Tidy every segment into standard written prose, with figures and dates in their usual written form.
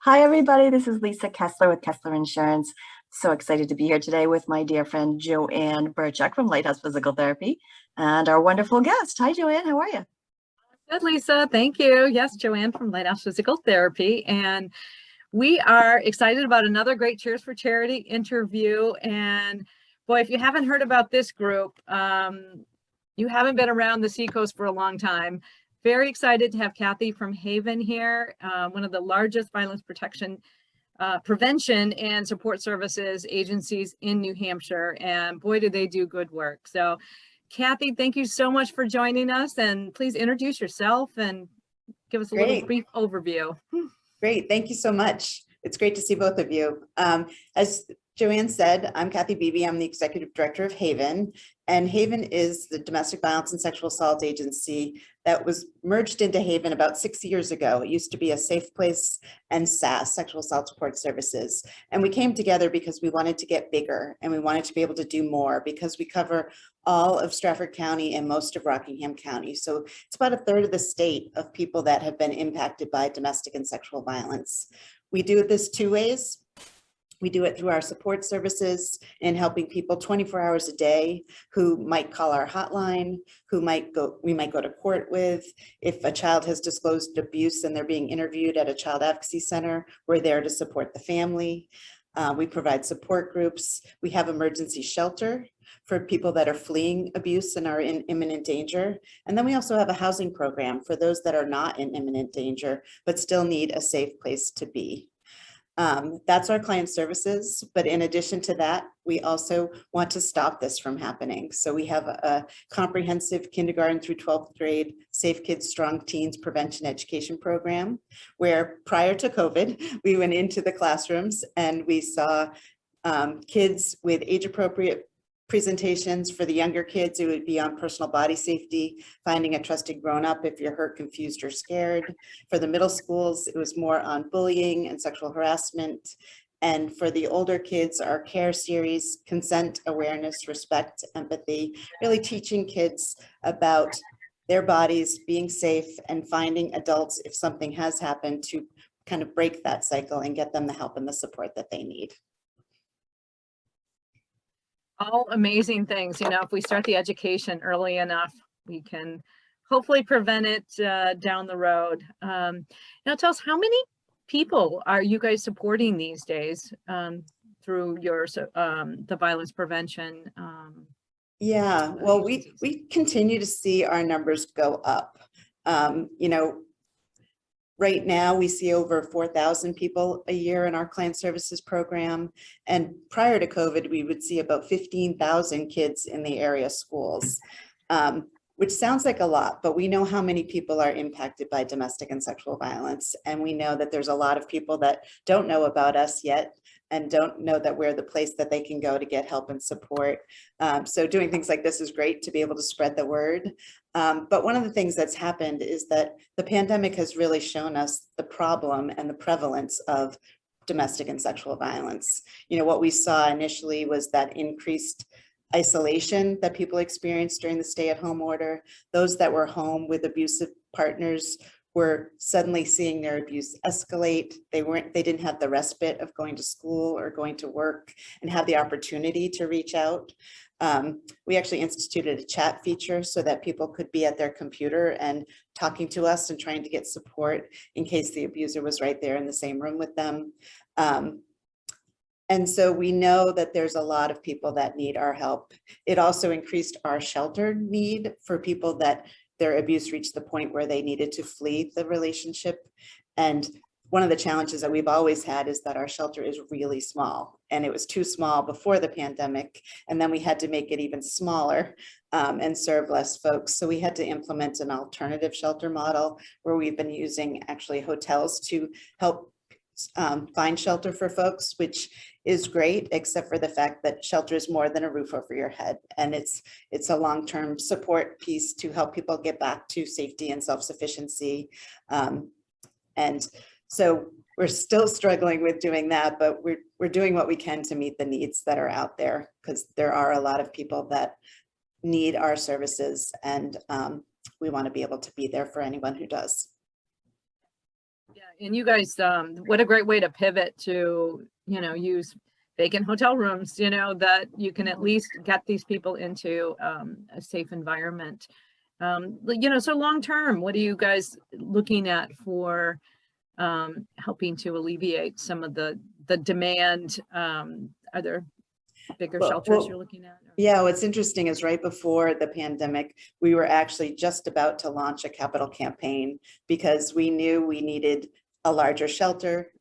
Hi, everybody. This is Lisa Keslar with Keslar Insurance. So excited to be here today with my dear friend JoAnn Burchuk from Lighthouse Physical Therapy and our wonderful guest. Hi, JoAnn. How are you? Good, Lisa. Thank you. Yes, JoAnn from Lighthouse Physical Therapy. And we are excited about another great Cheers for Charity interview. And boy, if you haven't heard about this group, you haven't been around the Seacoast for a long time. Very excited to have Kathy from Haven here, one of the largest violence protection, prevention and support services agencies in New Hampshire. And boy, do they do good work. So Kathy, thank you so much for joining us, and please introduce yourself and give us a little brief overview. Great, thank you so much. It's great to see both of you. As JoAnn said, I'm Kathy Beebe. I'm the Executive Director of Haven, and Haven is the domestic violence and sexual assault agency that was merged into Haven about 6 years ago. It used to be a Safe Place and SAS, Sexual Assault Support Services. And we came together because we wanted to get bigger and we wanted to be able to do more because we cover all of Stratford County and most of Rockingham County. So it's about a third of the state of people that have been impacted by domestic and sexual violence. We do this two ways. We do it through our support services and helping people 24 hours a day who might call our hotline, we might go to court with. If a child has disclosed abuse and they're being interviewed at a child advocacy center, we're there to support the family. We provide support groups. We have emergency shelter for people that are fleeing abuse and are in imminent danger. And then we also have a housing program for those that are not in imminent danger, but still need a safe place to be. That's our client services. But in addition to that, we also want to stop this from happening. So we have a comprehensive kindergarten through 12th grade Safe Kids, Strong Teens prevention education program, where prior to COVID, we went into the classrooms and we saw kids with age appropriate presentations. For the younger kids, it would be on personal body safety, finding a trusted grown-up if you're hurt, confused, or scared. For the middle schools, it was more on bullying and sexual harassment. And for the older kids, our care series, consent, awareness, respect, empathy, really teaching kids about their bodies, being safe, and finding adults if something has happened to kind of break that cycle and get them the help and the support that they need. All amazing things. You know, if we start the education early enough, we can hopefully prevent it down the road. Now tell us, how many people are you guys supporting these days through your the violence prevention? Yeah, well, we continue to see our numbers go up. You know, right now, we see over 4,000 people a year in our client services program. And prior to COVID, we would see about 15,000 kids in the area schools, which sounds like a lot, but we know how many people are impacted by domestic and sexual violence. And we know that there's a lot of people that don't know about us yet and don't know that we're the place that they can go to get help and support. So doing things like this is great to be able to spread the word. But one of the things that's happened is that the pandemic has really shown us the problem and the prevalence of domestic and sexual violence. You know, what we saw initially was that increased isolation that people experienced during the stay-at-home order. Those that were home with abusive partners were suddenly seeing their abuse escalate. They didn't have the respite of going to school or going to work and have the opportunity to reach out. We actually instituted a chat feature so that people could be at their computer and talking to us and trying to get support in case the abuser was right there in the same room with them. And so we know that there's a lot of people that need our help. It also increased our shelter need for people that their abuse reached the point where they needed to flee the relationship. And one of the challenges that we've always had is that our shelter is really small, and it was too small before the pandemic. And then we had to make it even smaller and serve less folks. So we had to implement an alternative shelter model where we've been using actually hotels to help find shelter for folks, which is great, except for the fact that shelter is more than a roof over your head. And it's a long-term support piece to help people get back to safety and self-sufficiency. And so we're still struggling with doing that, but we're doing what we can to meet the needs that are out there, because there are a lot of people that need our services, and we want to be able to be there for anyone who does. Yeah, and you guys, what a great way to pivot to, use vacant hotel rooms, that you can at least get these people into a safe environment. So long term, what are you guys looking at for helping to alleviate some of the demand? Are there bigger shelters you're looking at? Yeah, what's interesting is right before the pandemic, we were actually just about to launch a capital campaign because we knew we needed a larger shelter.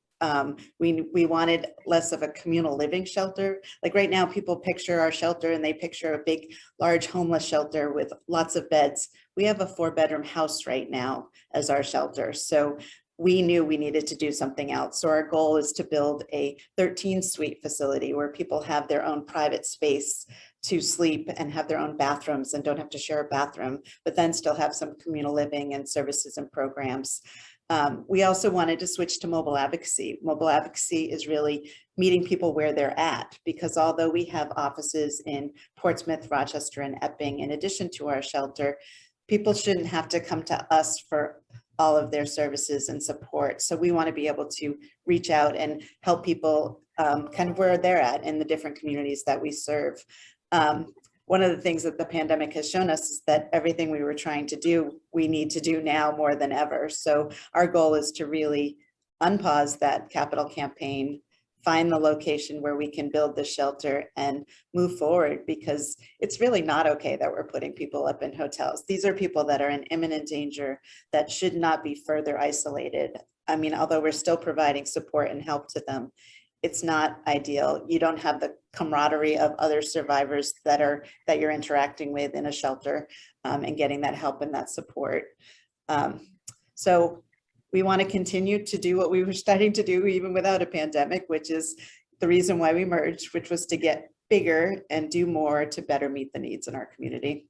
We wanted less of a communal living shelter. Like right now, people picture our shelter and they picture a big, large homeless shelter with lots of beds. We have a 4-bedroom house right now as our shelter. So we knew we needed to do something else. So our goal is to build a 13-suite facility where people have their own private space to sleep and have their own bathrooms and don't have to share a bathroom, but then still have some communal living and services and programs. We also wanted to switch to mobile advocacy. Mobile advocacy is really meeting people where they're at, because although we have offices in Portsmouth, Rochester, and Epping, in addition to our shelter, people shouldn't have to come to us for all of their services and support. So we want to be able to reach out and help people kind of where they're at in the different communities that we serve. One of the things that the pandemic has shown us is that everything we were trying to do, we need to do now more than ever. So our goal is to really unpause that capital campaign, find the location where we can build the shelter and move forward, because it's really not okay that we're putting people up in hotels. These are people that are in imminent danger that should not be further isolated. I mean, although we're still providing support and help to them, it's not ideal. You don't have the camaraderie of other survivors that you're interacting with in a shelter and getting that help and that support. So we want to continue to do what we were starting to do even without a pandemic, which is the reason why we merged, which was to get bigger and do more to better meet the needs in our community.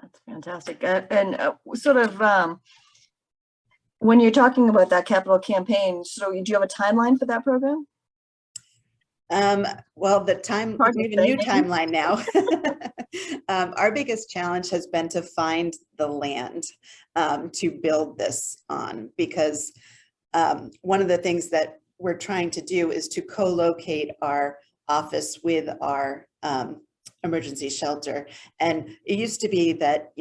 That's fantastic. When you're talking about that capital campaign, so do you have a timeline for that program? Well, we have a new timeline now. Our biggest challenge has been to find the land to build this on, because one of the things that we're trying to do is to co-locate our office with our emergency shelter. And it used to be that,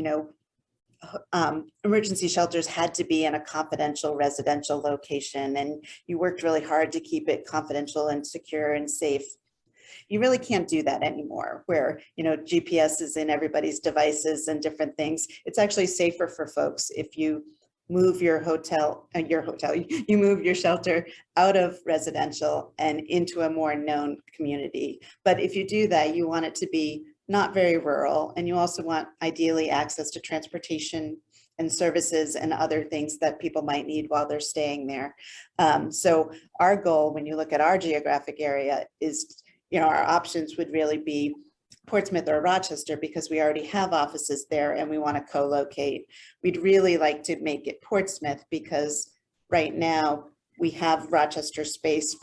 emergency shelters had to be in a confidential residential location, and you worked really hard to keep it confidential and secure and safe. You really can't do that anymore, where GPS is in everybody's devices and different things. It's actually safer for folks if you move you move your shelter out of residential and into a more known community. But if you do that, you want it to be not very rural, and you also want ideally access to transportation and services and other things that people might need while they're staying there. So our goal, when you look at our geographic area, is, our options would really be Portsmouth or Rochester, because we already have offices there and we want to co-locate. We'd really like to make it Portsmouth, because right now we have Rochester space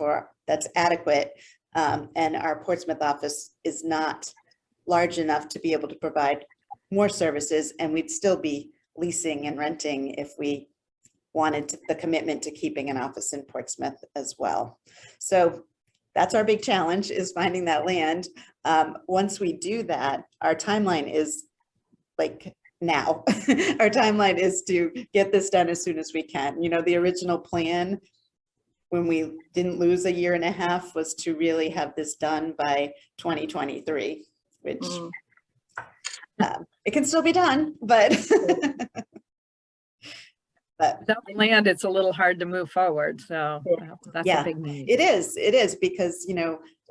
that's adequate, and our Portsmouth office is not large enough to be able to provide more services, and we'd still be leasing and renting if we wanted the commitment to keeping an office in Portsmouth as well. So that's our big challenge, is finding that land. Once we do that, our timeline is like now. Our timeline is to get this done as soon as we can. The original plan, when we didn't lose a year and a half, was to really have this done by 2023. Which it can still be done, but without land, it's a little hard to move forward. So that's a big need. It is because,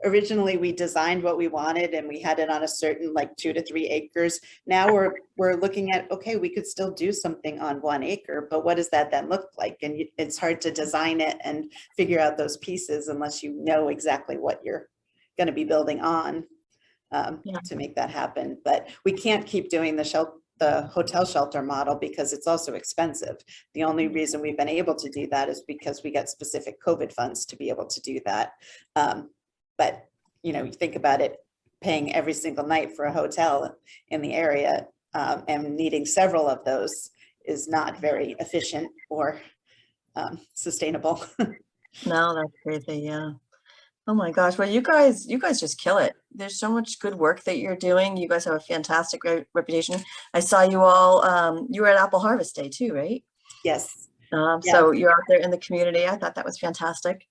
originally we designed what we wanted and we had it on a certain 2 to 3 acres. Now we're looking at, okay, we could still do something on 1 acre, but what does that then look like? And it's hard to design it and figure out those pieces unless you know exactly what you're going to be building on. To make that happen. But we can't keep doing the hotel shelter model because it's also expensive. The only reason we've been able to do that is because we got specific COVID funds to be able to do that. But you think about it, paying every single night for a hotel in the area and needing several of those is not very efficient or sustainable. No, that's crazy. Yeah. Oh my gosh. Well, you guys just kill it. There's so much good work that you're doing. You guys have a fantastic reputation. I saw you all, you were at Apple Harvest Day too, right? Yes. So you're out there in the community. I thought that was fantastic.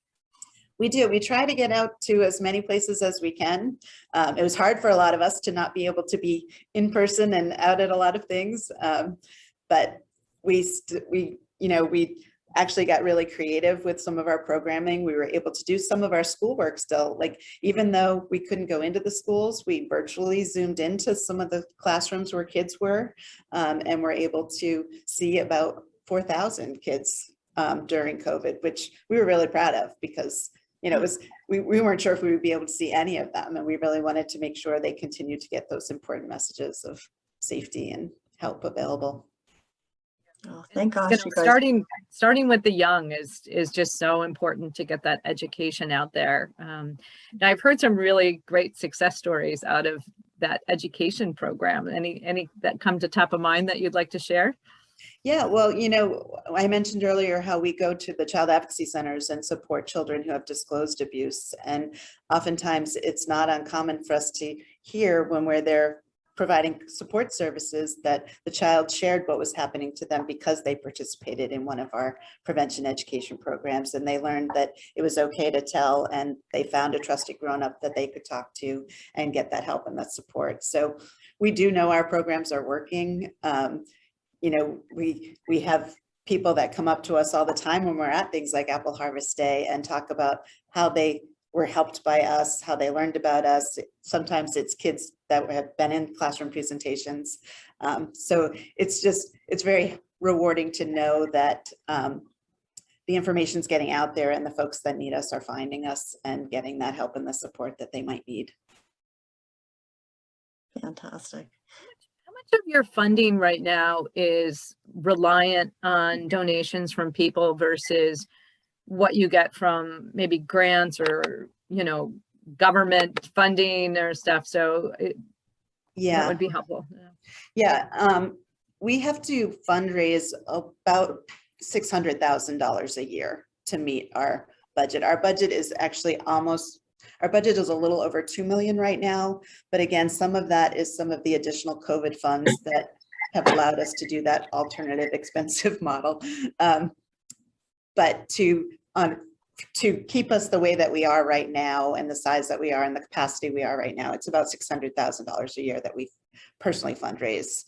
We do. We try to get out to as many places as we can. It was hard for a lot of us to not be able to be in person and out at a lot of things. But we actually got really creative with some of our programming. We were able to do some of our schoolwork still. Like, even though we couldn't go into the schools, we virtually zoomed into some of the classrooms where kids were, and were able to see about 4,000 kids during COVID, which we were really proud of, because it was, we weren't sure if we would be able to see any of them. And we really wanted to make sure they continued to get those important messages of safety and help available. Oh, thank gosh, you guys. Starting with the young is just so important to get that education out there. And I've heard some really great success stories out of that education program. Any that come to top of mind that you'd like to share? Yeah, well, I mentioned earlier how we go to the child advocacy centers and support children who have disclosed abuse. And oftentimes it's not uncommon for us to hear when we're there providing support services that the child shared what was happening to them because they participated in one of our prevention education programs, and they learned that it was okay to tell, and they found a trusted grown-up that they could talk to and get that help and that support. So we do know our programs are working. We have people that come up to us all the time when we're at things like Apple Harvest Day and talk about how they were helped by us, how they learned about us. Sometimes it's kids that have been in classroom presentations. So it's very rewarding to know that the information's getting out there and the folks that need us are finding us and getting that help and the support that they might need. Fantastic. How much of your funding right now is reliant on donations from people versus what you get from maybe grants or, government funding or stuff? So that would be helpful. Yeah. We have to fundraise about $600,000 a year to meet our budget. Our budget is actually our budget is a little over 2 million right now. But again, some of that is some of the additional COVID funds that have allowed us to do that alternative expensive model. But to keep us the way that we are right now and the size that we are and the capacity we are right now, it's about $600,000 a year that we personally fundraise.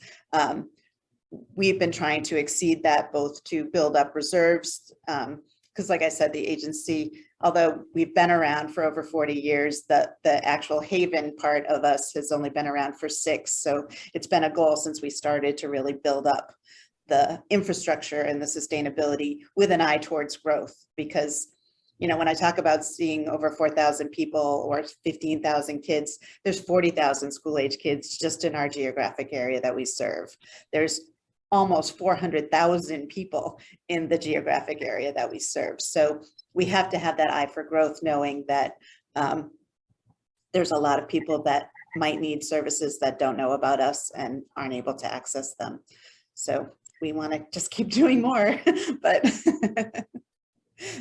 We've been trying to exceed that, both to build up reserves, because like I said, the agency, although we've been around for over 40 years, the actual Haven part of us has only been around for 6. So it's been a goal since we started to really build up the infrastructure and the sustainability with an eye towards growth. Because, when I talk about seeing over 4,000 people or 15,000 kids, there's 40,000 school-age kids just in our geographic area that we serve. There's almost 400,000 people in the geographic area that we serve. So we have to have that eye for growth, knowing that there's a lot of people that might need services that don't know about us and aren't able to access them. So we want to just keep doing more, but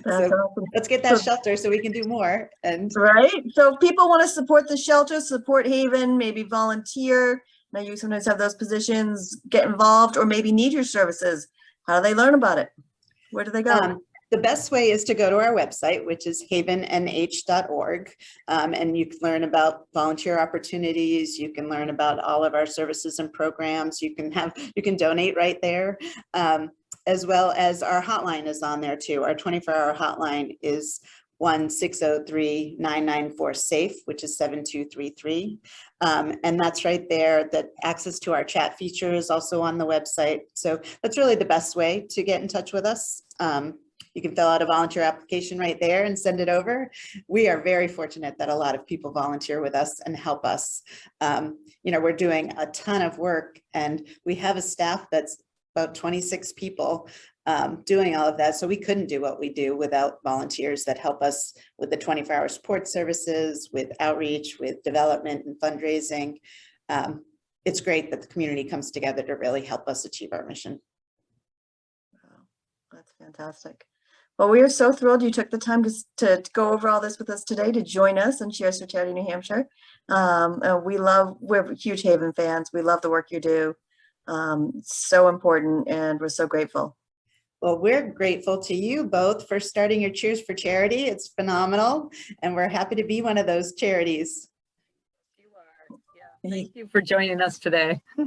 so awesome. Let's get that shelter so we can do more. And right. So people want to support the shelter, support Haven, maybe volunteer. Now you sometimes have those positions, get involved, or maybe need your services. How do they learn about it? Where do they go? The best way is to go to our website, which is havennh.org, and you can learn about volunteer opportunities. You can learn about all of our services and programs. You can donate right there, as well as our hotline is on there too. Our 24-hour hotline is 1-603-994-SAFE, which is 7233. And that's right there. That access to our chat feature is also on the website. So that's really the best way to get in touch with us. You can fill out a volunteer application right there and send it over. We are very fortunate that a lot of people volunteer with us and help us. We're doing a ton of work, and we have a staff that's about 26 people doing all of that. So we couldn't do what we do without volunteers that help us with the 24-hour support services, with outreach, with development and fundraising. It's great that the community comes together to really help us achieve our mission. That's fantastic. Well, we are so thrilled you took the time to go over all this with us today, to join us and Cheers for Charity New Hampshire. And we're huge Haven fans. We love the work you do. It's so important, and we're so grateful. Well, we're grateful to you both for starting your Cheers for Charity. It's phenomenal, and we're happy to be one of those charities. You are. Yeah. Thank you for joining us today. All